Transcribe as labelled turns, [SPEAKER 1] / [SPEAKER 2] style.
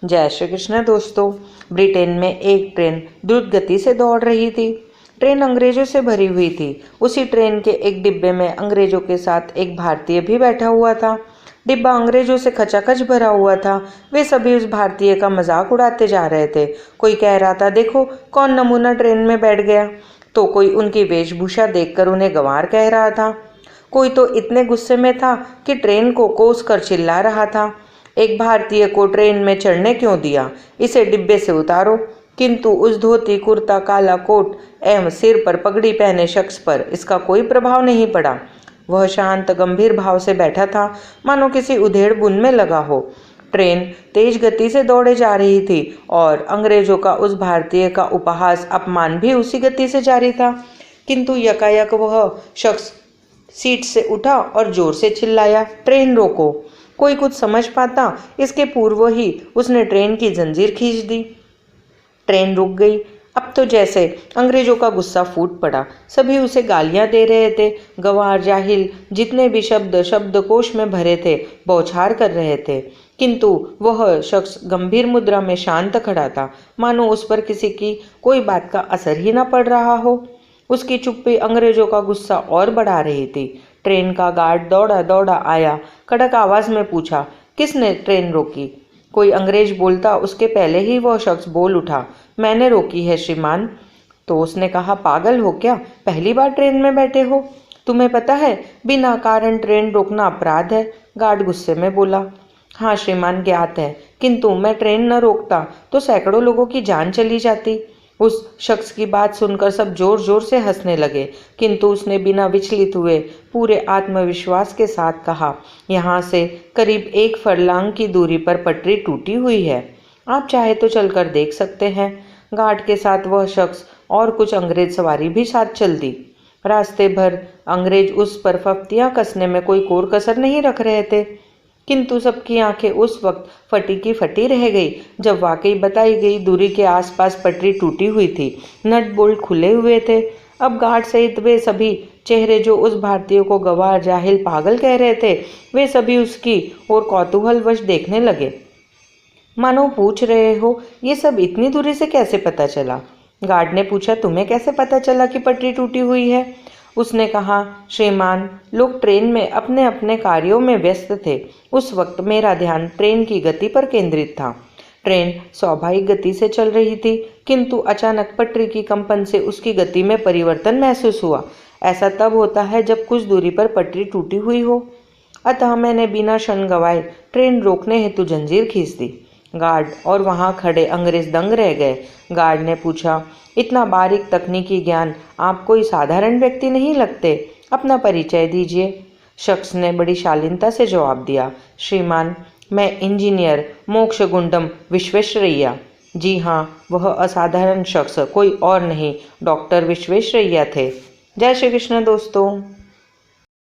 [SPEAKER 1] जय श्री कृष्ण दोस्तों। ब्रिटेन में एक ट्रेन द्रुत गति से दौड़ रही थी। ट्रेन अंग्रेजों से भरी हुई थी। उसी ट्रेन के एक डिब्बे में अंग्रेजों के साथ एक भारतीय भी बैठा हुआ था। डिब्बा अंग्रेजों से खचाखच भरा हुआ था। वे सभी उस भारतीय का मजाक उड़ाते जा रहे थे। कोई कह रहा था, देखो कौन नमूना ट्रेन में बैठ गया। तो कोई उनकी वेशभूषा देखकर उन्हें गंवार कह रहा था। कोई तो इतने गुस्से में था कि ट्रेन को कोस कर चिल्ला रहा था, एक भारतीय को ट्रेन में चढ़ने क्यों दिया, इसे डिब्बे से उतारो। किंतु उस धोती कुर्ता काला कोट एवं सिर पर पगड़ी पहने शख्स पर इसका कोई प्रभाव नहीं पड़ा। वह शांत गंभीर भाव से बैठा था, मानो किसी उधेड़ बुन में लगा हो। ट्रेन तेज गति से दौड़े जा रही थी और अंग्रेजों का उस भारतीय का उपहास अपमान भी उसी गति से जारी था। किंतु यकायक वह शख्स सीट से उठा और जोर से चिल्लाया, ट्रेन रोको। कोई कुछ समझ पाता इसके पूर्व ही उसने ट्रेन की जंजीर खींच दी। ट्रेन रुक गई। अब तो जैसे अंग्रेजों का गुस्सा फूट पड़ा। सभी उसे गालियां दे रहे थे। गंवार जाहिल जितने भी शब्द शब्दकोश में भरे थे बौछार कर रहे थे। किंतु वह शख्स गंभीर मुद्रा में शांत खड़ा था, मानो उस पर किसी की कोई बात का असर ही न पड़ रहा हो। उसकी चुप्पी अंग्रेजों का गुस्सा और बढ़ा रही थी। ट्रेन का गार्ड दौड़ा दौड़ा आया, कड़क आवाज में पूछा, किसने ट्रेन रोकी। कोई अंग्रेज बोलता उसके पहले ही वह शख्स बोल उठा, मैंने रोकी है श्रीमान। तो उसने कहा, पागल हो क्या, पहली बार ट्रेन में बैठे हो? तुम्हें पता है बिना कारण ट्रेन रोकना अपराध है। गार्ड गुस्से में बोला, हाँ श्रीमान ज्ञात है, किंतु मैं ट्रेन न रोकता तो सैकड़ों लोगों की जान चली जाती। उस शख्स की बात सुनकर सब जोर जोर से हंसने लगे, किंतु उसने बिना विचलित हुए पूरे आत्मविश्वास के साथ कहा, यहाँ से करीब 1 फरलांग की दूरी पर पटरी टूटी हुई है, आप चाहे तो चलकर देख सकते हैं। गार्ड के साथ वह शख्स और कुछ अंग्रेज सवारी भी साथ चल दी। रास्ते भर अंग्रेज उस पर फफ्तियां कसने में कोई कोर कसर नहीं रख रहे थे, किंतु सबकी आंखें उस वक्त फटी की फटी रह गई जब वाकई बताई गई दूरी के आसपास पटरी टूटी हुई थी, नट बोल्ट खुले हुए थे। अब गार्ड सहित वे सभी चेहरे जो उस भारतीय को गंवार जाहिल पागल कह रहे थे, वे सभी उसकी और कौतूहलवश देखने लगे, मानो पूछ रहे हो, ये सब इतनी दूरी से कैसे पता चला। गार्ड ने पूछा, तुम्हें कैसे पता चला कि पटरी टूटी हुई है? उसने कहा, श्रीमान लोग ट्रेन में अपने अपने कार्यों में व्यस्त थे। उस वक्त मेरा ध्यान ट्रेन की गति पर केंद्रित था। ट्रेन स्वाभाविक गति से चल रही थी, किंतु अचानक पटरी की कंपन से उसकी गति में परिवर्तन महसूस हुआ। ऐसा तब होता है जब कुछ दूरी पर पटरी टूटी हुई हो। अतः मैंने बिना क्षण गवाए ट्रेन रोकने हेतु जंजीर खींच दी। गार्ड और वहां खड़े अंग्रेज दंग रह गए। गार्ड ने पूछा, इतना बारीक तकनीकी ज्ञान आप कोई साधारण व्यक्ति नहीं लगते, अपना परिचय दीजिए। शख्स ने बड़ी शालीनता से जवाब दिया, श्रीमान मैं इंजीनियर मोक्षगुंडम विश्वेश्वरैया। जी हाँ, वह असाधारण शख्स कोई और नहीं, डॉक्टर विश्वेश्वरैया थे। जय श्री कृष्ण दोस्तों।